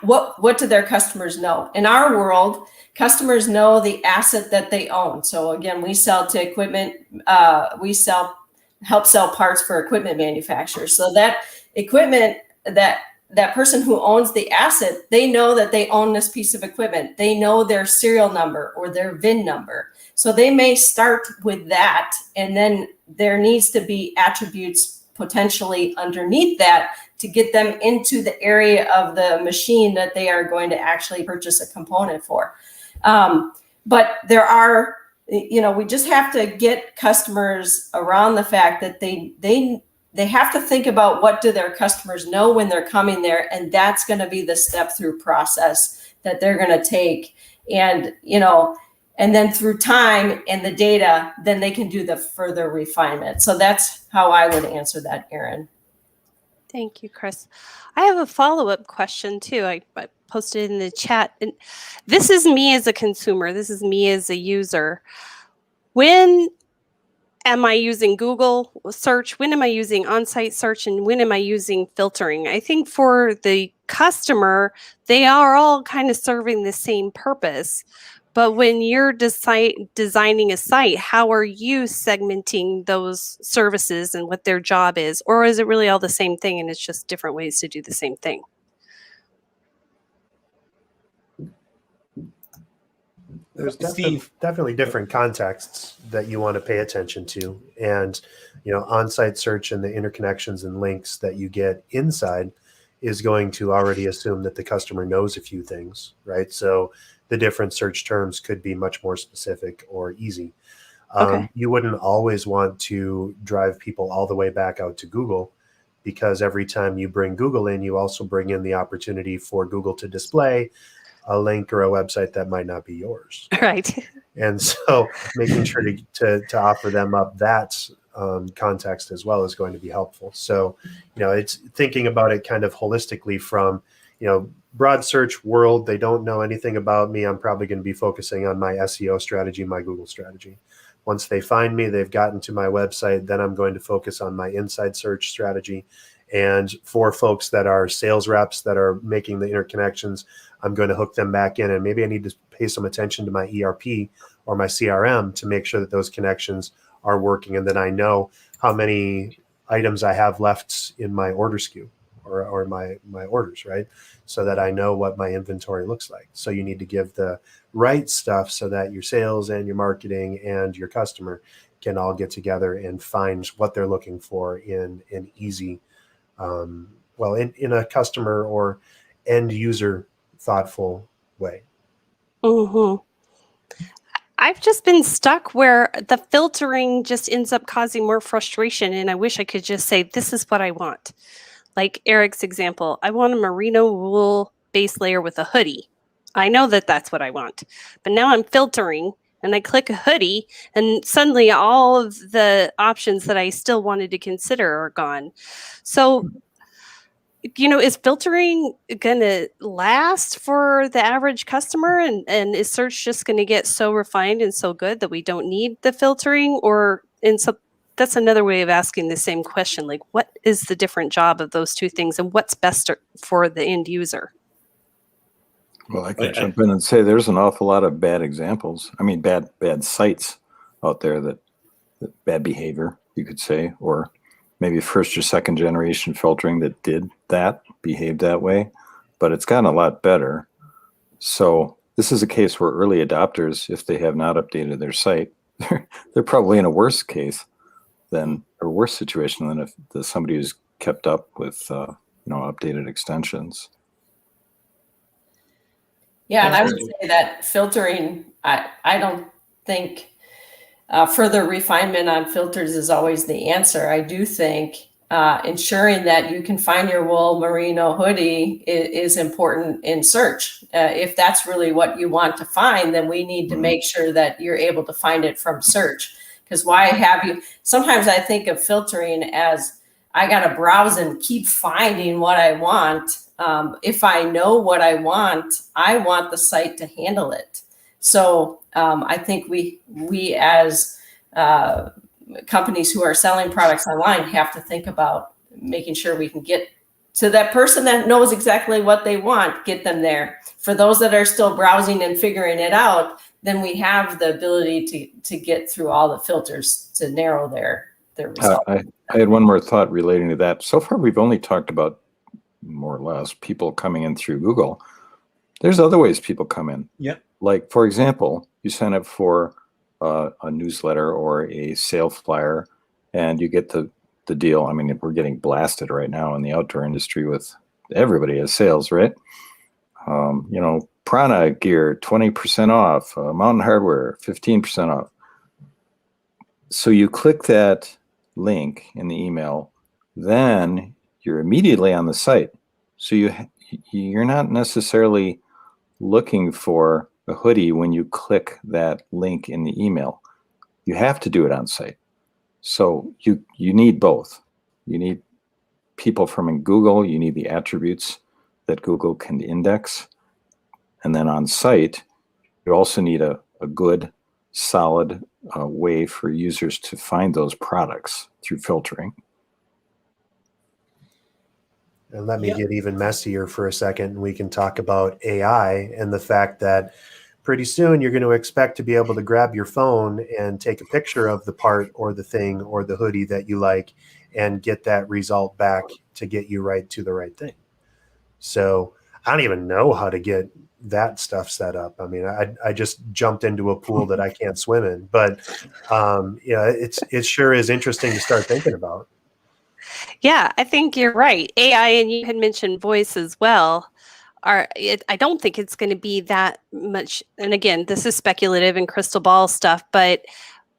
what do their customers know? In our world, customers know the asset that they own. So again, we sell to equipment, help sell parts for equipment manufacturers. So that equipment, that person who owns the asset, they know that they own this piece of equipment. They know their serial number or their VIN number. So they may start with that, and then there needs to be attributes potentially underneath that to get them into the area of the machine that they are going to actually purchase a component for. But there are, we just have to get customers around the fact that they have to think about what do their customers know when they're coming there, and that's going to be the step through process that they're going to take. And, and then through time and the data, then they can do the further refinement. So that's how I would answer that, Erin. Thank you, Chris. I have a follow-up question too. I posted in the chat, and this is me as a consumer. This is me as a user. When am I using Google search? When am I using on-site search? And when am I using filtering? I think for the customer, they are all kind of serving the same purpose. But when you're designing a site, how are you segmenting those services and what their job is? Or is it really all the same thing and it's just different ways to do the same thing? There's definitely different contexts that you want to pay attention to. And, on-site search and the interconnections and links that you get inside is going to already assume that the customer knows a few things, right? So the different search terms could be much more specific or easy. Okay. You wouldn't always want to drive people all the way back out to Google, because every time you bring Google in, you also bring in the opportunity for Google to display a link or a website that might not be yours. Right. And so making sure to offer them up that context as well is going to be helpful. So, it's thinking about it kind of holistically from, broad search world. They don't know anything about me. I'm probably going to be focusing on my SEO strategy, my Google strategy. Once they find me, they've gotten to my website, then I'm going to focus on my inside search strategy. And for folks that are sales reps that are making the interconnections, I'm going to hook them back in, and maybe I need to pay some attention to my ERP or my CRM to make sure that those connections are working, and then I know how many items I have left in my order SKU or my orders, right? So that I know what my inventory looks like. So you need to give the right stuff so that your sales and your marketing and your customer can all get together and find what they're looking for in an easy, in a customer or end user thoughtful way. Hmm. I've just been stuck where the filtering just ends up causing more frustration. And I wish I could just say, this is what I want. Like Eric's example, I want a merino wool base layer with a hoodie. I know that that's what I want. But now I'm filtering and I click a hoodie and suddenly all of the options that I still wanted to consider are gone. So, is filtering going to last for the average customer? And is search just going to get so refined and so good that we don't need the filtering? That's another way of asking the same question. Like, what is the different job of those two things and what's best for the end user? Well, I could jump in and say there's an awful lot of bad examples. I mean, bad sites out there that bad behavior, you could say, or maybe first or second generation filtering that behaved that way, but it's gotten a lot better. So this is a case where early adopters, if they have not updated their site, they're probably in a worse situation than if there's somebody who's kept up with updated extensions. Yeah, and I would say that filtering, I don't think further refinement on filters is always the answer. I do think ensuring that you can find your wool merino hoodie is important in search. If that's really what you want to find, then we need to make sure that you're able to find it from search. Because sometimes I think of filtering as I got to browse and keep finding what I want. If I know what I want the site to handle it. So I think we as companies who are selling products online have to think about making sure we can get to that person that knows exactly what they want, get them there. For those that are still browsing and figuring it out, then we have the ability to get through all the filters to narrow their results. I had one more thought relating to that. So far, we've only talked about more or less people coming in through Google. There's other ways people come in. Yeah. Like, for example, you sign up for a newsletter or a sale flyer and you get the deal. I mean, we're getting blasted right now in the outdoor industry with everybody has sales, right? Prana gear, 20% off, Mountain Hardware, 15% off. So you click that link in the email, then you're immediately on the site. So you're not necessarily looking for a hoodie when you click that link in the email. You have to do it on site. So you need both. You need people from Google, you need the attributes that Google can index. And then on site, you also need a good, solid way for users to find those products through filtering. And let me get even messier for a second, and we can talk about AI and the fact that pretty soon you're going to expect to be able to grab your phone and take a picture of the part or the thing or the hoodie that you like and get that result back to get you right to the right thing. So I don't even know how to get that stuff set up. I mean, I just jumped into a pool that I can't swim in, but it sure is interesting to start thinking about. Yeah, I think you're right. AI, and you had mentioned voice as well. I don't think it's going to be that much. And again, this is speculative and crystal ball stuff, but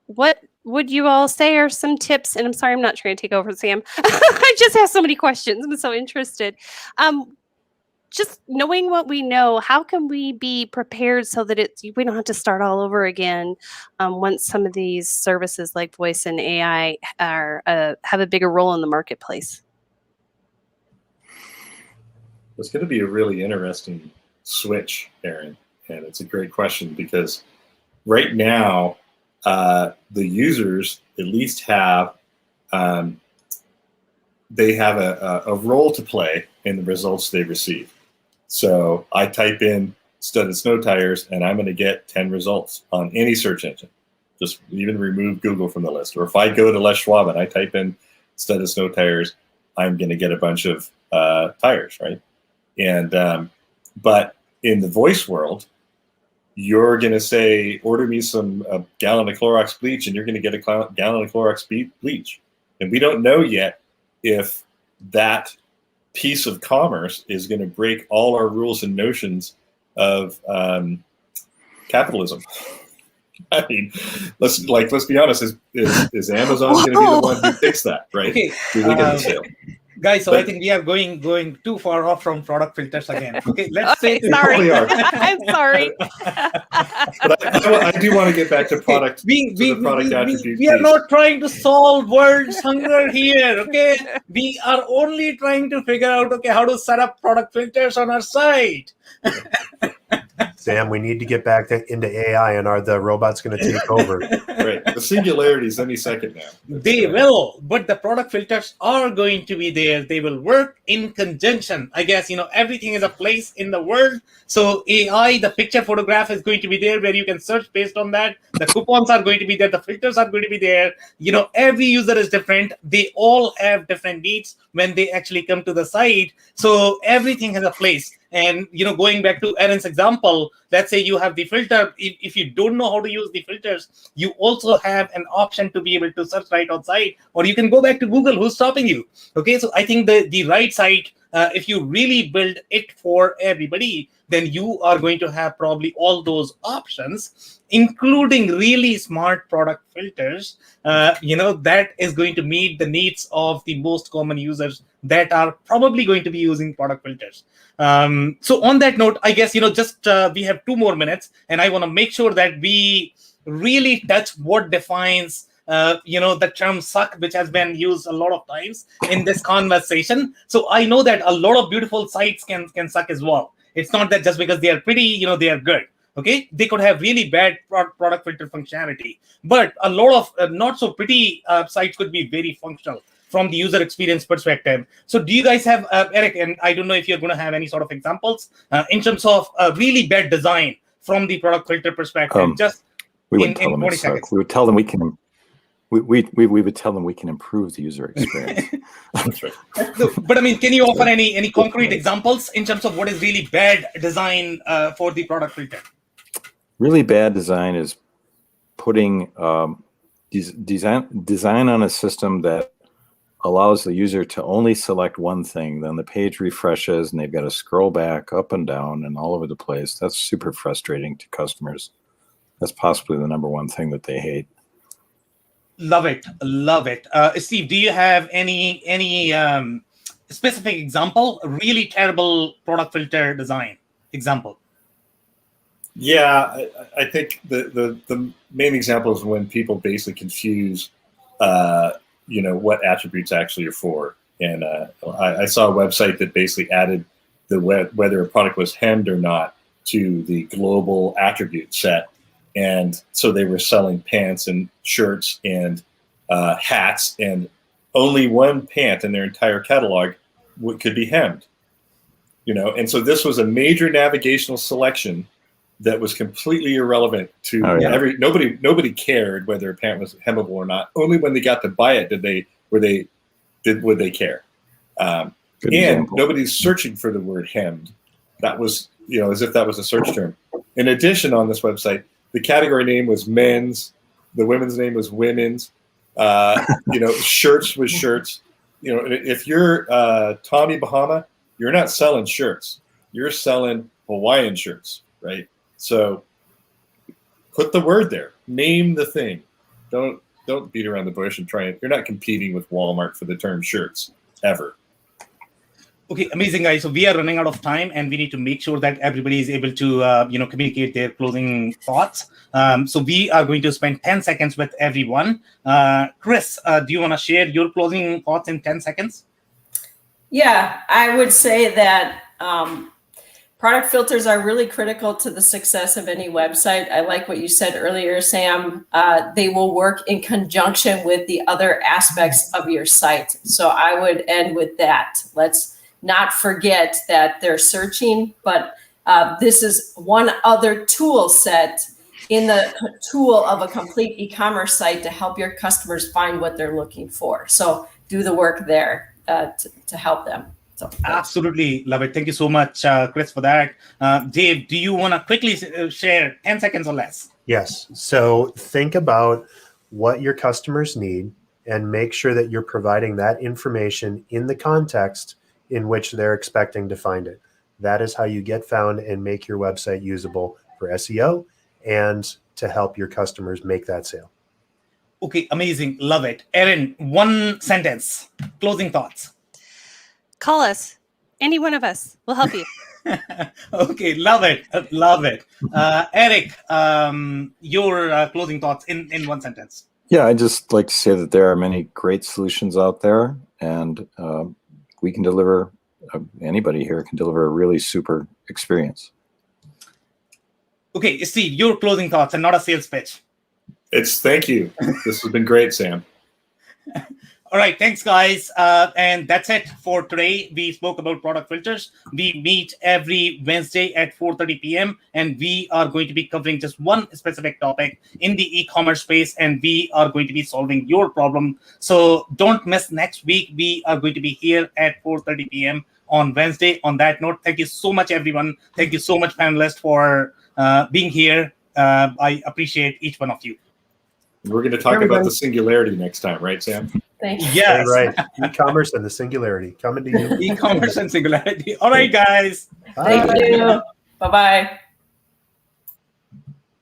what would you all say are some tips? And I'm sorry, I'm not trying to take over, Sam. I just have so many questions. I'm so interested. Just knowing what we know, how can we be prepared so that we don't have to start all over again once some of these services like voice and AI have a bigger role in the marketplace? It's going to be a really interesting switch, Erin, and it's a great question because right now the users at least have they have a role to play in the results they receive. So I type in studded snow tires and I'm going to get 10 results on any search engine. Just even remove Google from the list. Or if I go to Les Schwab and I type in instead of snow tires, I'm going to get a bunch of tires, right? And but in the voice world, you're going to say, order me a gallon of Clorox bleach, and you're going to get a gallon of Clorox bleach. And we don't know yet if that piece of commerce is going to break all our rules and notions of capitalism. I mean, let's be honest. Is Amazon going to be the one who fixes that, right? Okay. Do we get the sale? Guys, so I think we are going too far off from product filters again. Okay, let's Okay, say sorry. We are. I'm sorry. But I do want to get back to product. Product attributes. We are not trying to solve world's hunger here. Okay, we are only trying to figure out how to set up product filters on our site. Sam, we need to get back into AI, and are the robots going to take over? Right. The singularity is any second now. They will, but the product filters are going to be there. They will work in conjunction. I guess, everything is a place in the world. So AI, the picture photograph is going to be there where you can search based on that. The coupons are going to be there. The filters are going to be there. Every user is different. They all have different needs when they actually come to the site. So everything has a place. And, going back to Erin's example, let's say you have the filter. If you don't know how to use the filters, you also have an option to be able to search right outside, or you can go back to Google. Who's stopping you? Okay, so I think the right site, if you really build it for everybody, then you are going to have probably all those options, including really smart product filters, that is going to meet the needs of the most common users that are probably going to be using product filters. So on that note, I guess, we have 2 more minutes, and I want to make sure that we really touch what defines the term suck, which has been used a lot of times in this conversation. So I know that a lot of beautiful sites can suck as well. It's not that just because they are pretty, they are good. Okay, they could have really bad product filter functionality, but a lot of not so pretty sites could be very functional from the user experience perspective. So do you guys have, Eric, and I don't know if you're going to have any sort of examples in terms of really bad design from the product filter perspective? We wouldn't tell them it's suck. We would tell them we can. We would tell them we can improve the user experience. That's right. But I mean, can you offer any concrete examples in terms of what is really bad design for the product filter? Really bad design is putting design on a system that allows the user to only select one thing. Then the page refreshes and they've got to scroll back up and down and all over the place. That's super frustrating to customers. That's possibly the number one thing that they hate. Love it. Steve, do you have any specific example, a really terrible product filter design example? Yeah, I think the main example is when people basically confuse, what attributes actually are for. And I saw a website that basically added whether a product was hemmed or not to the global attribute set. And so they were selling pants and shirts and hats, and only one pant in their entire catalog could be hemmed. And so this was a major navigational selection that was completely irrelevant to nobody cared whether a pant was hemmable or not. Only when they got to buy it would they care. And example. Nobody's searching for the word hemmed. That was as if that was a search term. In addition, on this website, the category name was men's, the women's name was women's, shirts was shirts. If you're Tommy Bahama, you're not selling shirts. You're selling Hawaiian shirts, right? So put the word there. Name the thing. Don't beat around the bush and try it. You're not competing with Walmart for the term shirts ever. Okay, amazing, guys. So we are running out of time, and we need to make sure that everybody is able to, communicate their closing thoughts. So we are going to spend 10 seconds with everyone. Chris, do you want to share your closing thoughts in 10 seconds? Yeah, I would say that product filters are really critical to the success of any website. I like what you said earlier, Sam. They will work in conjunction with the other aspects of your site. So I would end with that. Let's not forget that they're searching, but this is one other tool set in the tool of a complete e-commerce site to help your customers find what they're looking for. So do the work there to help them. So Absolutely love it. Thank you so much, Chris, for that. Dave, do you want to quickly share 10 seconds or less? Yes. So think about what your customers need and make sure that you're providing that information in the context in which they're expecting to find it. That is how you get found and make your website usable for SEO and to help your customers make that sale. Okay, amazing. Love it. Erin, one sentence, closing thoughts. Call us. Any one of us will help you. Okay, love it. Love it. Eric, your closing thoughts in one sentence. Yeah, I'd just like to say that there are many great solutions out there, and we can deliver, anybody here can deliver a really super experience. Okay, Steve, your closing thoughts and not a sales pitch. Thank you. This has been great, Sam. All right, thanks, guys. And that's it for today. We spoke about product filters. We meet every Wednesday at 4:30 p.m. and we are going to be covering just one specific topic in the e-commerce space, and we are going to be solving your problem. So don't miss next week. We are going to be here at 4:30 p.m. on Wednesday. On that note, thank you so much, everyone. Thank you so much, panelists, for being here. I appreciate each one of you. We're going to talk about the singularity next time, right, Sam? thank you. Yes. Right. E-commerce and the singularity coming to you. E-commerce and singularity. All right, guys. Bye. Thank you. Bye-bye.